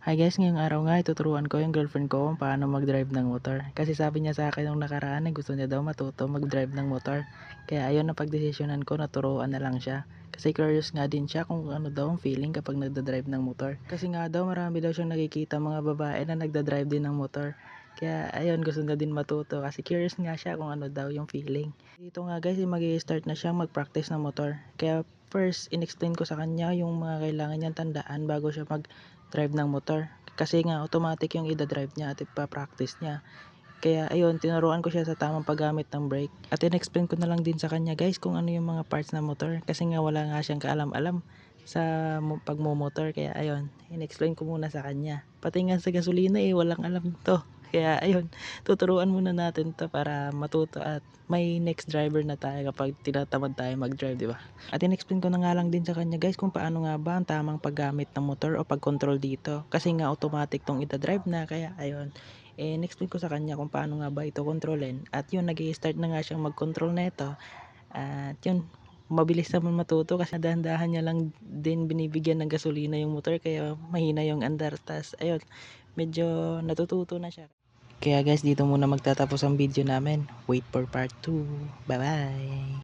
Hi guys, ngayong araw nga ituturuan ko yung girlfriend ko kung paano mag-drive ng motor. Kasi sabi niya sa akin nung nakaraan gusto niya daw matuto mag-drive ng motor. Kaya ayun, napagdesisyonan ko na turuan na lang siya. Kasi curious nga din siya kung ano daw ang feeling kapag nagda-drive ng motor. Kasi nga daw marami daw siyang nakikita mga babae na nagda-drive din ng motor. Kaya ayun, gusto na din matuto kasi curious nga siya kung ano daw yung feeling. Dito nga guys, mag-i-start na siya mag-practice ng motor. Kaya first, in-explain ko sa kanya yung mga kailangan niyang tandaan bago siya mag-drive ng motor. Kasi nga automatic yung ida-drive niya at ipa-practice niya. Kaya ayun, tinuruan ko siya sa tamang paggamit ng brake. At in-explain ko na lang din sa kanya guys kung ano yung mga parts ng motor. Kasi nga wala nga siyang kaalam-alam sa pagmumotor. Kaya ayun, in-explain ko muna sa kanya. Pati nga sa gasolina walang alam to. Kaya ayun, tuturuan muna natin to para matuto at may next driver na tayo kapag tinatamad tayo mag-drive, di ba? At in-explain ko na nga lang din sa kanya guys kung paano nga ba ang tamang paggamit ng motor o pag-control dito. Kasi nga automatic tong ita-drive na, kaya ayun, in-explain ko sa kanya kung paano nga ba ito kontrolin. At yun, nag-i-start na nga siyang mag-control nito. At yun, mabilis naman matuto kasi dahan-dahan niya lang din binibigyan ng gasolina yung motor kaya mahina yung andar. Tas ayun, medyo natututo na siya. Kaya guys, dito muna magtatapos ang video namin. Wait for part 2. Bye bye.